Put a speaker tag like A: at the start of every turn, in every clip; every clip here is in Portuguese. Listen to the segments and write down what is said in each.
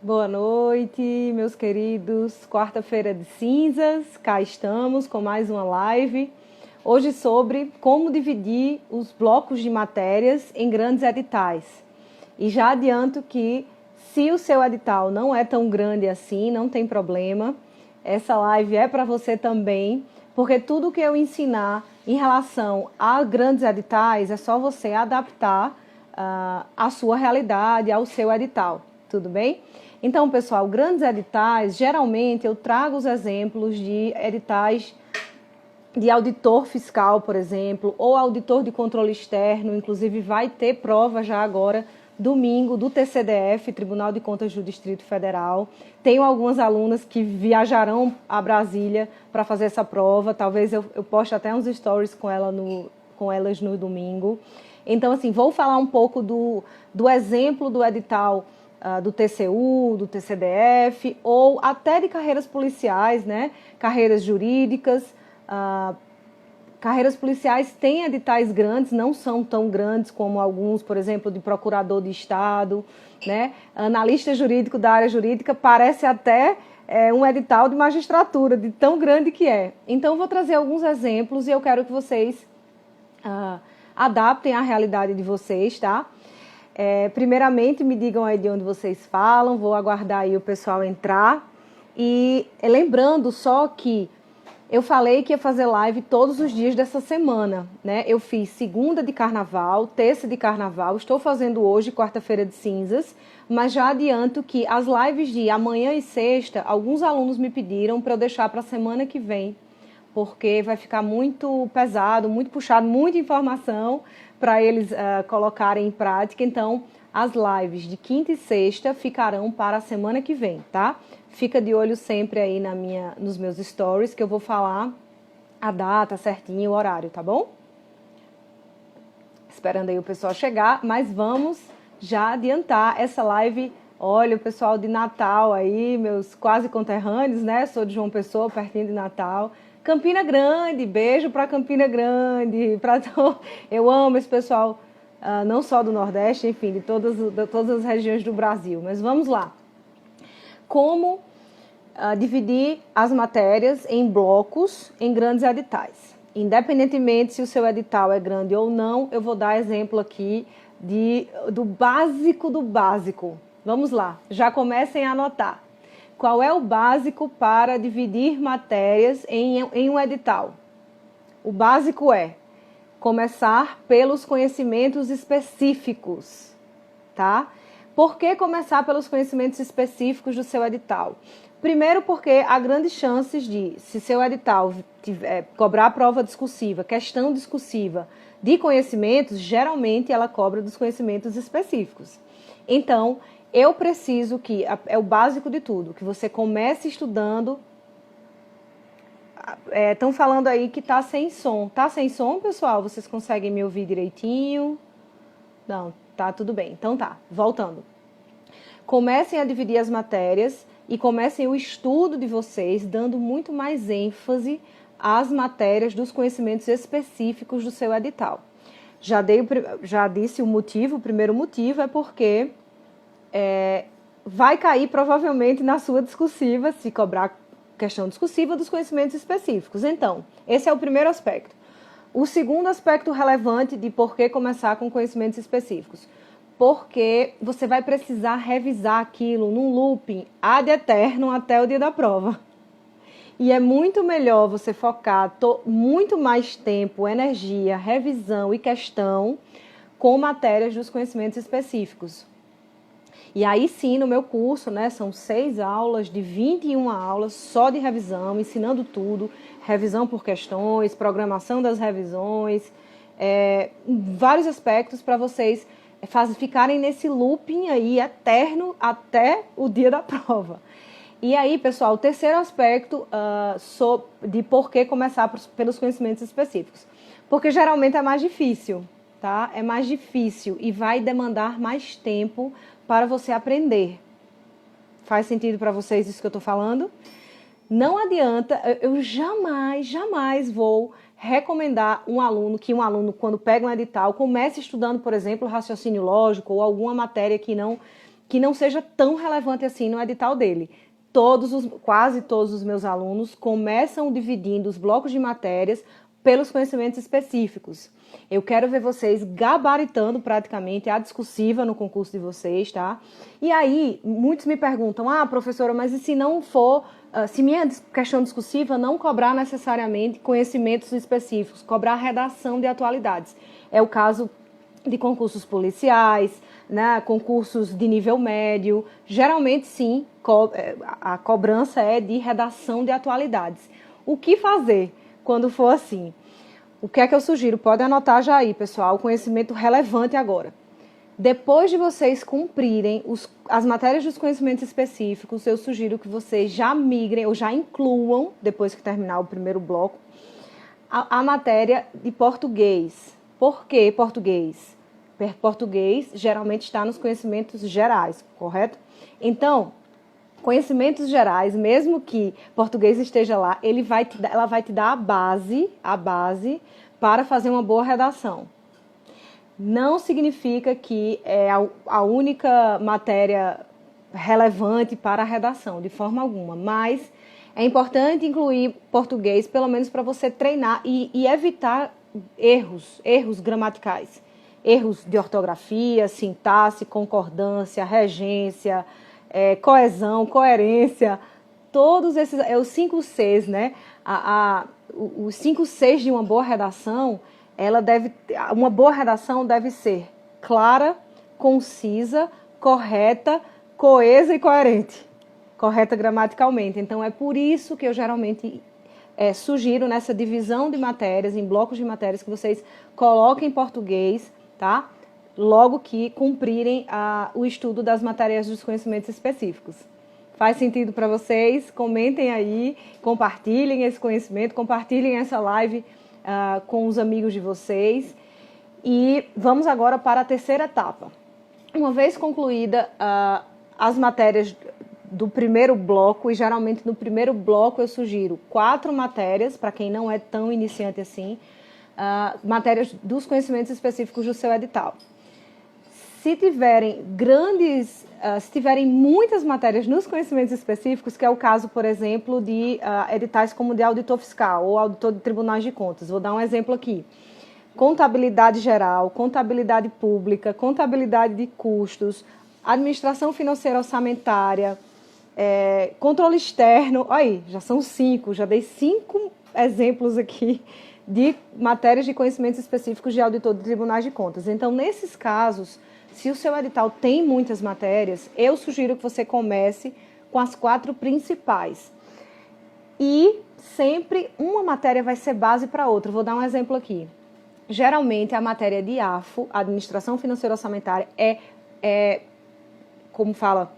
A: Boa noite, meus queridos. Quarta-feira de cinzas, cá estamos com mais uma live. Hoje sobre como dividir os blocos de matérias em grandes editais. E já adianto que se o seu edital não é tão grande assim, não tem problema. Essa live é para você também, porque tudo que eu ensinar em relação a grandes editais é só você adaptar a sua realidade, ao seu edital. Tudo bem? Então, pessoal, grandes editais, geralmente eu trago os exemplos de editais de auditor fiscal, por exemplo, ou auditor de controle externo. Inclusive vai ter prova já agora, domingo, do TCDF, Tribunal de Contas do Distrito Federal. Tenho algumas alunas que viajarão a Brasília para fazer essa prova. Talvez eu poste até uns stories com elas no domingo. Então, assim, vou falar um pouco do exemplo do edital do TCU, do TCDF, ou até de carreiras policiais, né? Carreiras jurídicas. Carreiras policiais têm editais grandes, não são tão grandes como alguns, por exemplo, de procurador de Estado, né? Analista jurídico da área jurídica parece até um edital de magistratura, de tão grande que é. Então, vou trazer alguns exemplos e eu quero que vocês adaptem à realidade de vocês, tá? Primeiramente, me digam aí de onde vocês falam, vou aguardar aí o pessoal entrar. E lembrando só que eu falei que ia fazer live todos os dias dessa semana, né? Eu fiz segunda de carnaval, terça de carnaval, estou fazendo hoje, quarta-feira de cinzas, mas já adianto que as lives de amanhã e sexta, alguns alunos me pediram para eu deixar para a semana que vem, porque vai ficar muito pesado, muito puxado, muita informação para eles colocarem em prática. Então, as lives de quinta e sexta ficarão para a semana que vem, tá? Fica de olho sempre aí nos meus stories, que eu vou falar a data certinho, o horário, tá bom? Esperando aí o pessoal chegar, mas vamos já adiantar essa live. Olha, o pessoal de Natal aí, meus quase conterrâneos, né? Sou de João Pessoa, pertinho de Natal. Campina Grande, beijo para Campina Grande. Eu amo esse pessoal, não só do Nordeste, enfim, de todas as regiões do Brasil. Mas vamos lá. Como dividir as matérias em blocos em grandes editais. Independentemente se o seu edital é grande ou não, eu vou dar exemplo aqui do básico do básico. Vamos lá, já comecem a anotar. Qual é o básico para dividir matérias em um edital? O básico é começar pelos conhecimentos específicos, tá? Por que começar pelos conhecimentos específicos do seu edital? Primeiro porque há grandes chances de, se seu edital cobrar prova discursiva, questão discursiva de conhecimentos, geralmente ela cobra dos conhecimentos específicos. Então, eu preciso que, é o básico de tudo, que você comece estudando. Estão falando aí que tá sem som. Tá sem som, pessoal? Vocês conseguem me ouvir direitinho? Não, tá tudo bem. Então tá, voltando. Comecem a dividir as matérias e comecem o estudo de vocês, dando muito mais ênfase às matérias dos conhecimentos específicos do seu edital. Já disse o motivo. O primeiro motivo é porque vai cair provavelmente na sua discursiva, se cobrar questão discursiva dos conhecimentos específicos. Então, esse é o primeiro aspecto. O segundo aspecto relevante de por que começar com conhecimentos específicos. Porque você vai precisar revisar aquilo num looping ad eternum até o dia da prova. E é muito melhor você focar muito mais tempo, energia, revisão e questão com matérias dos conhecimentos específicos. E aí sim, no meu curso, né, são 6 aulas de 21 aulas só de revisão, ensinando tudo, revisão por questões, programação das revisões, vários aspectos para vocês ficarem nesse looping aí eterno até o dia da prova. E aí, pessoal, o terceiro aspecto de por que começar pelos conhecimentos específicos. Porque geralmente é mais difícil, tá? É mais difícil e vai demandar mais tempo para você aprender. Faz sentido para vocês isso que eu estou falando? Não adianta, eu jamais vou recomendar que um aluno, quando pega um edital, comece estudando, por exemplo, raciocínio lógico ou alguma matéria que que não seja tão relevante assim no edital dele. Quase todos os meus alunos começam dividindo os blocos de matérias pelos conhecimentos específicos. Eu quero ver vocês gabaritando praticamente a discursiva no concurso de vocês, tá? E aí, muitos me perguntam, professora, mas e se não for, se minha questão discursiva não cobrar necessariamente conhecimentos específicos, cobrar redação de atualidades? É o caso de concursos policiais, né, concursos de nível médio. Geralmente, sim, a cobrança é de redação de atualidades. O que fazer quando for assim? O que é que eu sugiro? Pode anotar já aí, pessoal, o conhecimento relevante agora. Depois de vocês cumprirem as matérias dos conhecimentos específicos, eu sugiro que vocês já migrem ou já incluam, depois que terminar o primeiro bloco, a matéria de português. Por que português? Português geralmente está nos conhecimentos gerais, correto? Então, conhecimentos gerais, mesmo que português esteja lá, ela vai te dar a base para fazer uma boa redação. Não significa que é a única matéria relevante para a redação, de forma alguma, mas é importante incluir português, pelo menos para você treinar e evitar erros gramaticais, erros de ortografia, sintaxe, concordância, regência, coesão, coerência, todos esses, os 5 Cs, né? Os 5 Cs de uma boa redação, uma boa redação deve ser clara, concisa, correta, coesa e coerente. Correta gramaticalmente. Então, é por isso que eu geralmente sugiro nessa divisão de matérias, em blocos de matérias, que vocês coloquem português, tá? Logo que cumprirem o estudo das matérias dos conhecimentos específicos. Faz sentido para vocês? Comentem aí, compartilhem esse conhecimento, compartilhem essa live com os amigos de vocês. E vamos agora para a terceira etapa. Uma vez concluída as matérias do primeiro bloco, e geralmente no primeiro bloco eu sugiro 4 matérias, para quem não é tão iniciante assim, matérias dos conhecimentos específicos do seu edital. Se tiverem se tiverem muitas matérias nos conhecimentos específicos, que é o caso, por exemplo, de editais como de auditor fiscal ou auditor de tribunais de contas. Vou dar um exemplo aqui. Contabilidade geral, contabilidade pública, contabilidade de custos, administração financeira orçamentária, controle externo. Aí, já são 5, já dei 5 exemplos aqui de matérias de conhecimentos específicos de auditor de tribunais de contas. Então, nesses casos, se o seu edital tem muitas matérias, eu sugiro que você comece com as 4 principais. E sempre uma matéria vai ser base para outra. Vou dar um exemplo aqui. Geralmente, a matéria de AFO, Administração Financeira Orçamentária, como fala,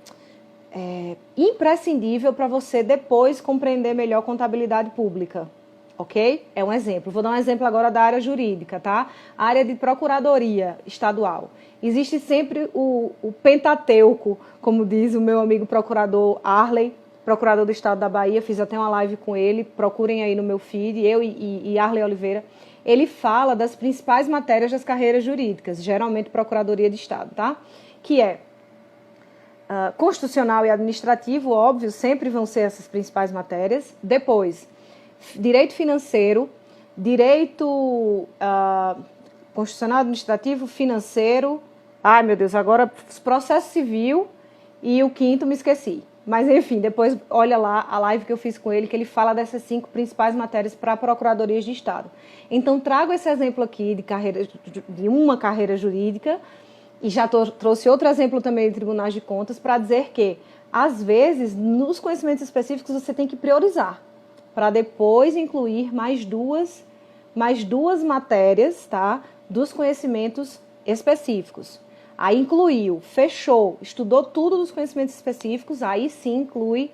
A: imprescindível para você depois compreender melhor contabilidade pública. Ok? É um exemplo. Vou dar um exemplo agora da área jurídica, tá? A área de procuradoria estadual. Existe sempre o Pentateuco, como diz o meu amigo procurador Arley, procurador do estado da Bahia. Fiz até uma live com ele, procurem aí no meu feed, eu e Arley Oliveira. Ele fala das principais matérias das carreiras jurídicas, geralmente procuradoria de estado, tá? Que é constitucional e administrativo, óbvio, sempre vão ser essas principais matérias. Depois, direito financeiro, direito constitucional, administrativo, financeiro. Ai, meu Deus, agora processo civil e o 5º me esqueci. Mas, enfim, depois olha lá a live que eu fiz com ele, que ele fala dessas 5 principais matérias para procuradorias de Estado. Então, trago esse exemplo aqui de uma carreira jurídica e já trouxe outro exemplo também de tribunais de contas para dizer que, às vezes, nos conhecimentos específicos, você tem que priorizar para depois incluir mais duas matérias, tá, dos conhecimentos específicos. Aí incluiu, fechou, estudou tudo dos conhecimentos específicos, aí sim inclui,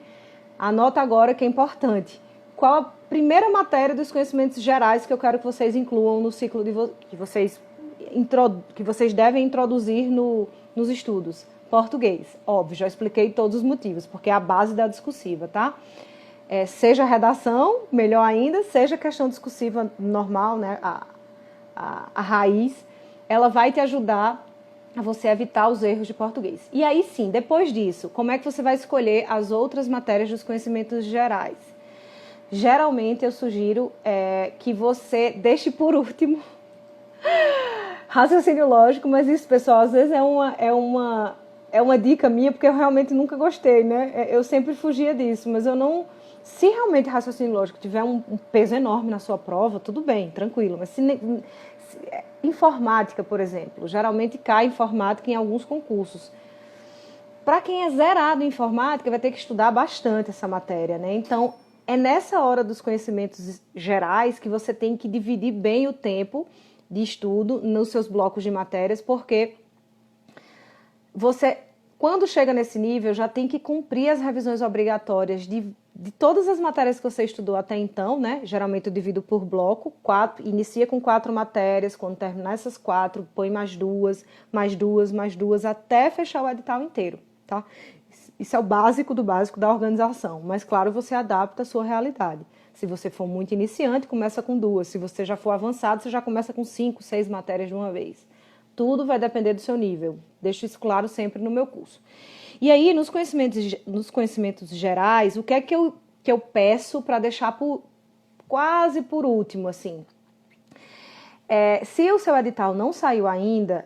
A: anota agora que é importante. Qual a primeira matéria dos conhecimentos gerais que eu quero que vocês incluam no ciclo que vocês devem introduzir nos estudos? Português, óbvio, já expliquei todos os motivos, porque é a base da discursiva, tá? Seja redação, melhor ainda, seja questão discursiva normal, né? A raiz, ela vai te ajudar a você evitar os erros de português. E aí sim, depois disso, como é que você vai escolher as outras matérias dos conhecimentos gerais? Geralmente eu sugiro que você deixe por último raciocínio lógico, mas isso, pessoal, às vezes é uma dica minha, porque eu realmente nunca gostei, né? Eu sempre fugia disso, mas eu não... Se realmente raciocínio lógico tiver um peso enorme na sua prova, tudo bem, tranquilo. Mas informática, por exemplo, geralmente cai informática em alguns concursos. Para quem é zerado em informática, vai ter que estudar bastante essa matéria, né? Então, é nessa hora dos conhecimentos gerais que você tem que dividir bem o tempo de estudo nos seus blocos de matérias, porque você, quando chega nesse nível, já tem que cumprir as revisões obrigatórias de todas as matérias que você estudou até então, né? Geralmente eu divido por bloco, inicia com 4 matérias, quando terminar essas 4, põe mais 2, mais 2, mais 2, até fechar o edital inteiro, tá? Isso é o básico do básico da organização, mas claro, você adapta a sua realidade. Se você for muito iniciante, começa com 2. Se você já for avançado, você já começa com 5, 6 matérias de uma vez. Tudo vai depender do seu nível. Deixo isso claro sempre no meu curso. E aí, nos conhecimentos gerais, o que é que eu peço para deixar quase por último, assim? Se o seu edital não saiu ainda,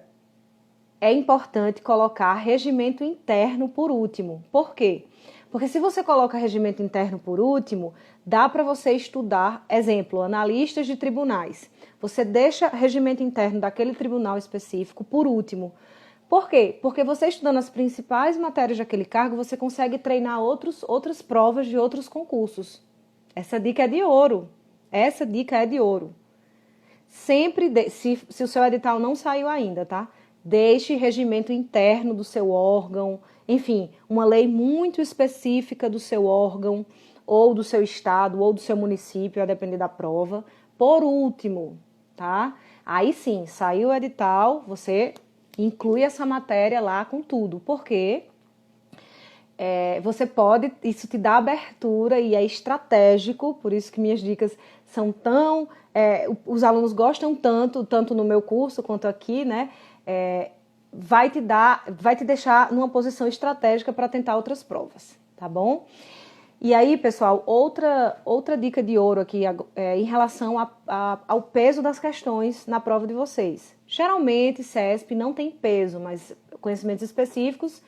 A: é importante colocar regimento interno por último. Por quê? Porque se você coloca regimento interno por último, dá para você estudar, exemplo, analistas de tribunais. Você deixa regimento interno daquele tribunal específico por último. Por quê? Porque você estudando as principais matérias daquele cargo, você consegue treinar outras provas de outros concursos. Essa dica é de ouro. Essa dica é de ouro. Sempre, se o seu edital não saiu ainda, tá? Deixe regimento interno do seu órgão, enfim, uma lei muito específica do seu órgão, ou do seu estado, ou do seu município, a depender da prova. Por último, tá? Aí sim, saiu o edital, você inclui essa matéria lá com tudo. Por quê? Você pode, isso te dá abertura e é estratégico, por isso que minhas dicas são tão... os alunos gostam tanto no meu curso quanto aqui, né? Vai te deixar numa posição estratégica para tentar outras provas, tá bom? E aí, pessoal, outra dica de ouro aqui em relação ao peso das questões na prova de vocês. Geralmente, CESP não tem peso, mas conhecimentos específicos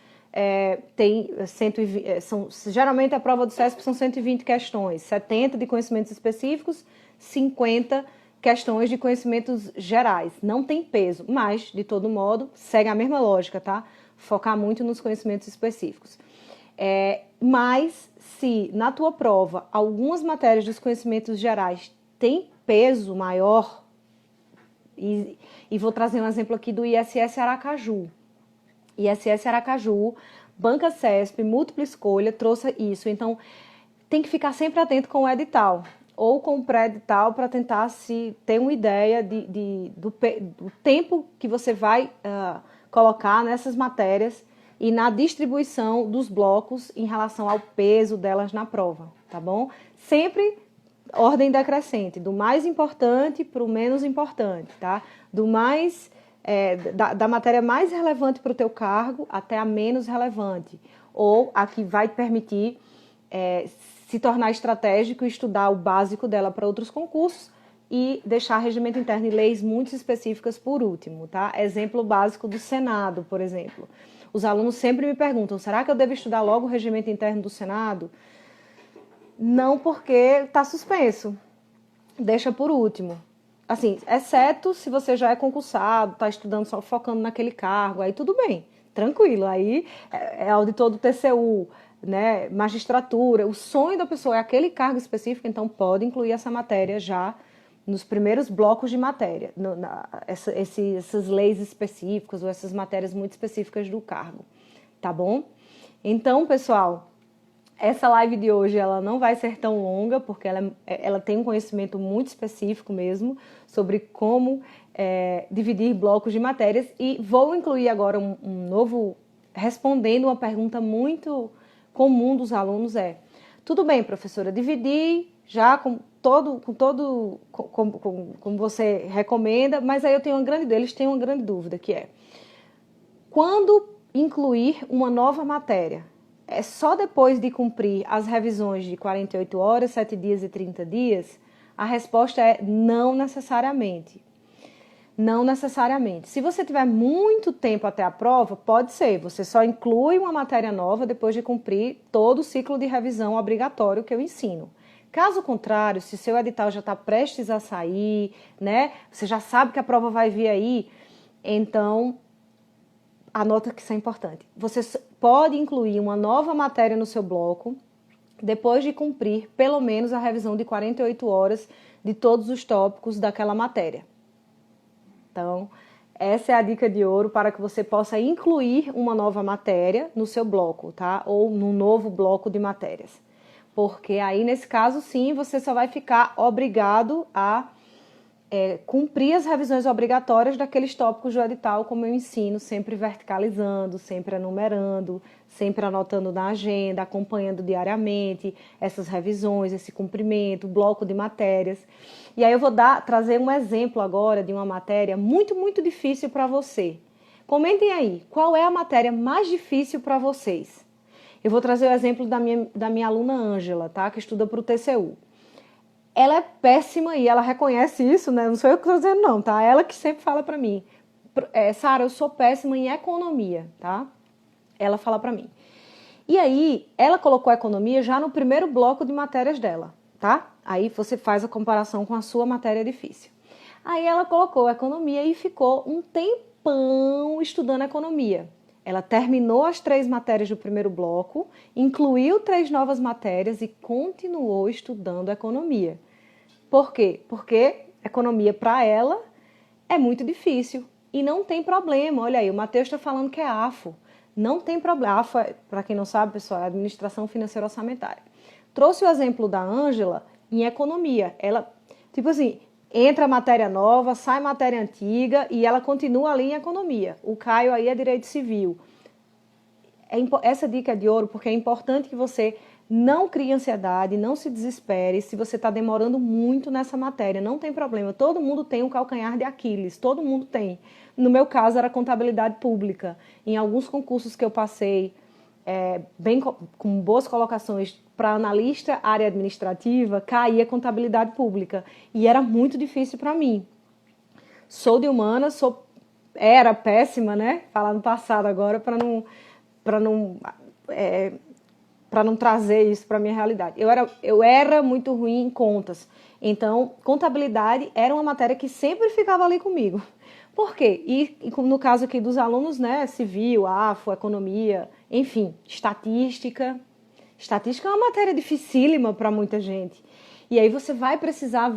A: tem 120, geralmente a prova do CESP são 120 questões, 70 de conhecimentos específicos, 50 questões de conhecimentos gerais. Não tem peso, mas, de todo modo, segue a mesma lógica, tá? Focar muito nos conhecimentos específicos. Mas, se na tua prova algumas matérias dos conhecimentos gerais têm peso maior, e vou trazer um exemplo aqui do ISS Aracaju. ISS Aracaju, Banca CESP, múltipla escolha, trouxe isso. Então, tem que ficar sempre atento com o edital ou com o pré-edital para tentar se ter uma ideia do tempo que você vai colocar nessas matérias e na distribuição dos blocos em relação ao peso delas na prova, tá bom? Sempre ordem decrescente, do mais importante para o menos importante, tá? Da matéria mais relevante para o teu cargo até a menos relevante, ou a que vai te permitir se tornar estratégico e estudar o básico dela para outros concursos e deixar regimento interno e leis muito específicas por último, tá? Exemplo básico do Senado, por exemplo. Os alunos sempre me perguntam, será que eu devo estudar logo o regimento interno do Senado? Não, porque está suspenso. Deixa por último. Assim, exceto se você já é concursado, está estudando só focando naquele cargo, aí tudo bem, tranquilo. Aí é auditor do TCU, né, magistratura. O sonho da pessoa é aquele cargo específico, então pode incluir essa matéria já nos primeiros blocos de matéria, essas leis específicas ou essas matérias muito específicas do cargo, tá bom? Então, pessoal, essa live de hoje ela não vai ser tão longa, porque ela tem um conhecimento muito específico mesmo sobre como dividir blocos de matérias, e vou incluir agora um novo, respondendo uma pergunta muito comum dos alunos tudo bem, professora, dividir já como você recomenda, mas aí eles têm uma grande dúvida, que Quando incluir uma nova matéria? É só depois de cumprir as revisões de 48 horas, 7 dias e 30 dias? A resposta é não necessariamente. Não necessariamente. Se você tiver muito tempo até a prova, pode ser. Você só inclui uma matéria nova depois de cumprir todo o ciclo de revisão obrigatório que eu ensino. Caso contrário, se seu edital já está prestes a sair, né? Você já sabe que a prova vai vir aí, então anota que isso é importante. Você pode incluir uma nova matéria no seu bloco depois de cumprir pelo menos a revisão de 48 horas de todos os tópicos daquela matéria. Então, essa é a dica de ouro para que você possa incluir uma nova matéria no seu bloco, tá? Ou num novo bloco de matérias. Porque aí, nesse caso, sim, você só vai ficar obrigado a cumprir as revisões obrigatórias daqueles tópicos do edital, como eu ensino, sempre verticalizando, sempre enumerando, sempre anotando na agenda, acompanhando diariamente essas revisões, esse cumprimento, bloco de matérias. E aí eu vou trazer um exemplo agora de uma matéria muito, muito difícil para você. Comentem aí, qual é a matéria mais difícil para vocês? Eu vou trazer o exemplo da minha aluna Ângela, tá? Que estuda para o TCU. Ela é péssima e ela reconhece isso, né? Não sou eu que estou dizendo não, tá? Ela que sempre fala para mim, Sara, eu sou péssima em economia, tá? Ela fala para mim. E aí, ela colocou a economia já no primeiro bloco de matérias dela, tá? Aí você faz a comparação com a sua matéria difícil. Aí ela colocou a economia e ficou um tempão estudando economia. Ela terminou as 3 matérias do primeiro bloco, incluiu 3 novas matérias e continuou estudando economia. Por quê? Porque economia para ela é muito difícil e não tem problema. Olha aí, o Matheus está falando que é AFO. Não tem problema. AFO, para quem não sabe, pessoal, é Administração Financeira Orçamentária. Trouxe o exemplo da Ângela em economia. Ela, tipo assim, entra matéria nova, sai matéria antiga e ela continua ali em economia. O Caio aí é direito civil. Essa dica é de ouro porque é importante que você não crie ansiedade, não se desespere se você está demorando muito nessa matéria. Não tem problema, todo mundo tem um calcanhar de Aquiles, todo mundo tem. No meu caso era contabilidade pública. Em alguns concursos que eu passei, com boas colocações para analista, área administrativa, caía contabilidade pública. E era muito difícil para mim. Sou de humanas, era péssima, né? Falar no passado agora para não trazer isso para a minha realidade. Eu era muito ruim em contas. Então, contabilidade era uma matéria que sempre ficava ali comigo. Por quê? E no caso aqui dos alunos, né, civil, AFO, economia, enfim, estatística. Estatística é uma matéria dificílima para muita gente. E aí você vai precisar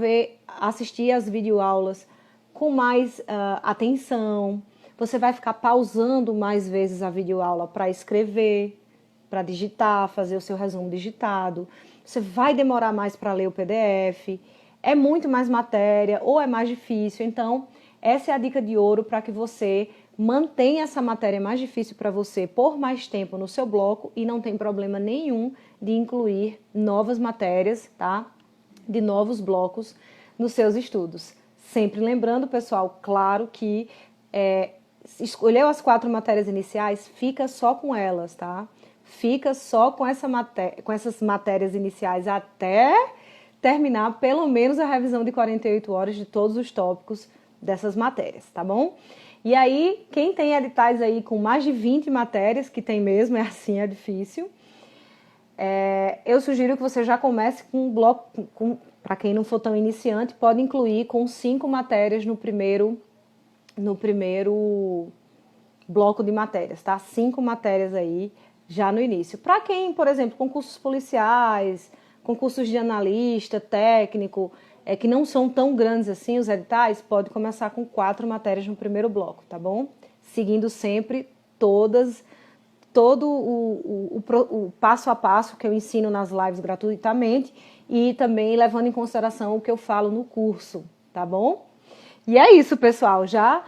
A: assistir as videoaulas com mais atenção. Você vai ficar pausando mais vezes a videoaula para escrever, para digitar, fazer o seu resumo digitado. Você vai demorar mais para ler o PDF. É muito mais matéria ou é mais difícil. Então, essa é a dica de ouro para que você mantenha essa matéria mais difícil para você por mais tempo no seu bloco e não tem problema nenhum de incluir novas matérias, tá? De novos blocos nos seus estudos. Sempre lembrando, pessoal, claro que escolheu as 4 matérias iniciais, fica só com elas, tá? Fica só com essas matérias iniciais até terminar pelo menos a revisão de 48 horas de todos os tópicos dessas matérias, tá bom? E aí, quem tem editais aí com mais de 20 matérias, que tem mesmo, é assim, é difícil, eu sugiro que você já comece com um bloco, para quem não for tão iniciante, pode incluir com 5 matérias no primeiro bloco de matérias, tá? 5 matérias aí já no início. Para quem, por exemplo, concursos policiais, concursos de analista, técnico, que não são tão grandes assim os editais, pode começar com 4 matérias no primeiro bloco, tá bom? Seguindo sempre todo o passo a passo que eu ensino nas lives gratuitamente e também levando em consideração o que eu falo no curso, tá bom? E é isso, pessoal. Já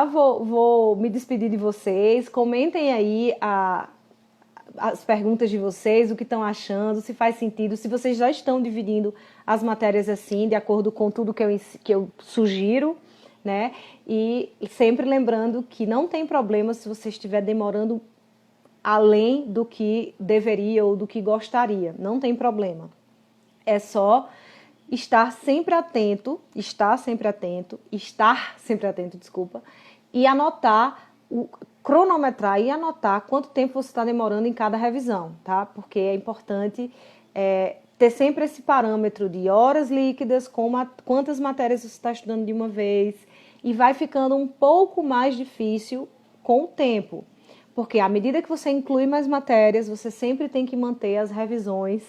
A: vou me despedir de vocês. Comentem aí as perguntas de vocês, o que estão achando, se faz sentido, se vocês já estão dividindo as matérias assim, de acordo com tudo que eu sugiro. né? E sempre lembrando que não tem problema se você estiver demorando além do que deveria ou do que gostaria, não tem problema. É só estar sempre atento, desculpa, e anotar, cronometrar e anotar quanto tempo você está demorando em cada revisão, tá? Porque é importante ter sempre esse parâmetro de horas líquidas, quantas matérias você está estudando de uma vez, e vai ficando um pouco mais difícil com o tempo, porque à medida que você inclui mais matérias, você sempre tem que manter as revisões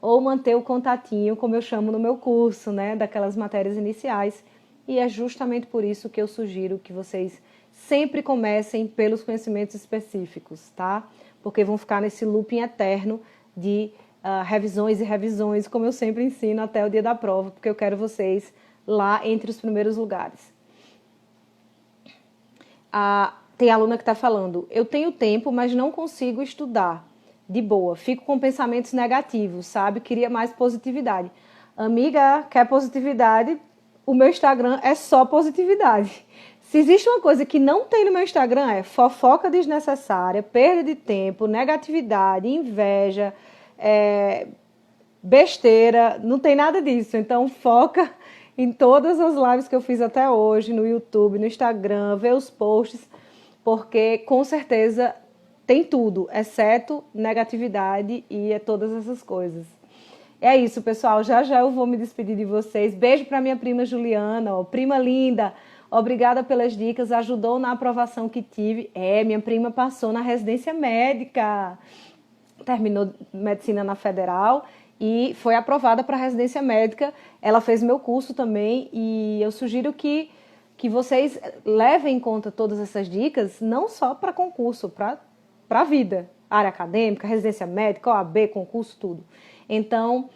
A: ou manter o contatinho, como eu chamo no meu curso, né, daquelas matérias iniciais, e é justamente por isso que eu sugiro que vocês sempre comecem pelos conhecimentos específicos, tá? Porque vão ficar nesse looping eterno de revisões e revisões, como eu sempre ensino até o dia da prova, porque eu quero vocês lá entre os primeiros lugares. Tem aluna que está falando, eu tenho tempo, mas não consigo estudar de boa, fico com pensamentos negativos, sabe? Queria mais positividade. Amiga, quer positividade? O meu Instagram é só positividade. Se existe uma coisa que não tem no meu Instagram é fofoca desnecessária, perda de tempo, negatividade, inveja, besteira, não tem nada disso. Então foca em todas as lives que eu fiz até hoje, no YouTube, no Instagram, vê os posts, porque com certeza tem tudo, exceto negatividade e todas essas coisas. É isso, pessoal. Já já eu vou me despedir de vocês. Beijo para minha prima Juliana, ó, prima linda. Obrigada pelas dicas, ajudou na aprovação que tive. Minha prima passou na residência médica, terminou medicina na Federal e foi aprovada para a residência médica. Ela fez meu curso também e eu sugiro que vocês levem em conta todas essas dicas, não só para concurso, para a vida, área acadêmica, residência médica, OAB, concurso, tudo. Então,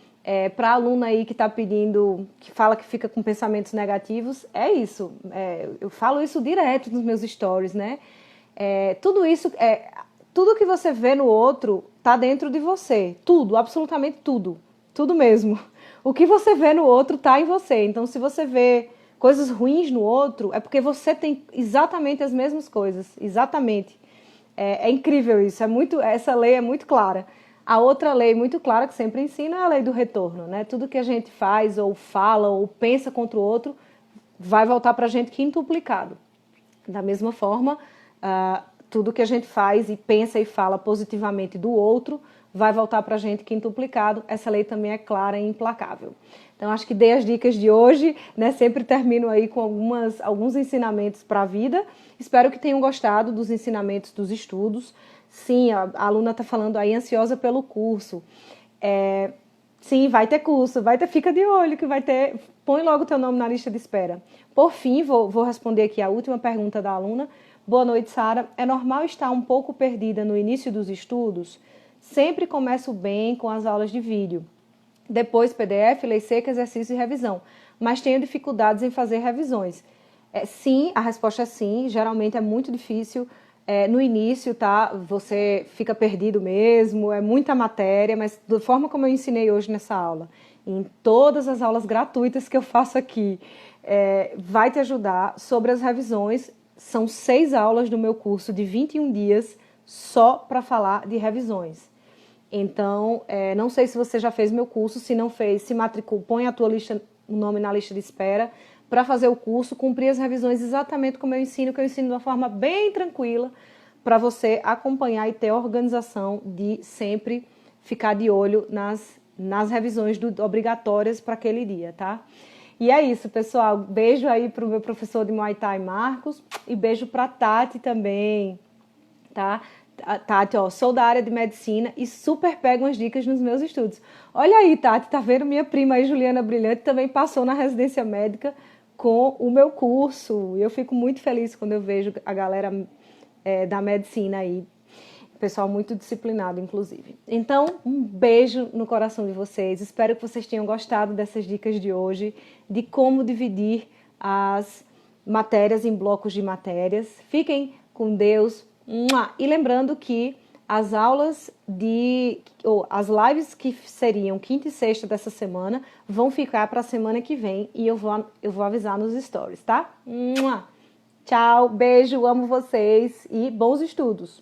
A: para a aluna aí que está pedindo, que fala que fica com pensamentos negativos, é isso. Eu falo isso direto nos meus stories, né? Tudo isso, tudo que você vê no outro está dentro de você. Tudo, absolutamente tudo. Tudo mesmo. O que você vê no outro está em você. Então, se você vê coisas ruins no outro, é porque você tem exatamente as mesmas coisas. Exatamente. É incrível isso. Essa lei é muito clara. A outra lei muito clara que sempre ensino é a lei do retorno, né? Tudo que a gente faz, ou fala, ou pensa contra o outro, vai voltar para a gente quintuplicado. Da mesma forma, tudo que a gente faz e pensa e fala positivamente do outro, vai voltar para a gente quintuplicado. Essa lei também é clara e implacável. Então, acho que dei as dicas de hoje, né? Sempre termino aí com alguns ensinamentos para a vida. Espero que tenham gostado dos ensinamentos dos estudos. Sim, a aluna está falando aí ansiosa pelo curso. Sim, vai ter curso, fica de olho que vai ter, põe logo o teu nome na lista de espera. Por fim, vou responder aqui a última pergunta da aluna. Boa noite, Sara. É normal estar um pouco perdida no início dos estudos? Sempre começo bem com as aulas de vídeo. Depois PDF, lei seca, exercício e revisão. Mas tenho dificuldades em fazer revisões. Sim, a resposta é sim. Geralmente é muito difícil. No início, tá? Você fica perdido mesmo, é muita matéria, mas da forma como eu ensinei hoje nessa aula, em todas as aulas gratuitas que eu faço aqui, vai te ajudar sobre as revisões. São 6 aulas do meu curso de 21 dias só para falar de revisões. Então, não sei se você já fez meu curso, se não fez, se matricula, põe o nome na lista de espera para fazer o curso, cumprir as revisões exatamente como eu ensino, que eu ensino de uma forma bem tranquila para você acompanhar e ter a organização de sempre ficar de olho nas revisões obrigatórias para aquele dia, tá? E é isso, pessoal. Beijo aí para o meu professor de Muay Thai, Marcos, e beijo para a Tati também, tá? Tati, ó, sou da área de medicina e super pego umas dicas nos meus estudos. Olha aí, Tati, tá vendo? Minha prima aí, Juliana Brilhante, também passou na residência médica com o meu curso. E eu fico muito feliz quando eu vejo a galera da medicina aí. Pessoal muito disciplinado, inclusive. Então, um beijo no coração de vocês. Espero que vocês tenham gostado dessas dicas de hoje, de como dividir as matérias em blocos de matérias. Fiquem com Deus. E lembrando que as aulas ou as lives que seriam quinta e sexta dessa semana vão ficar para a semana que vem e eu vou avisar nos stories, tá? Tchau, beijo, amo vocês e bons estudos!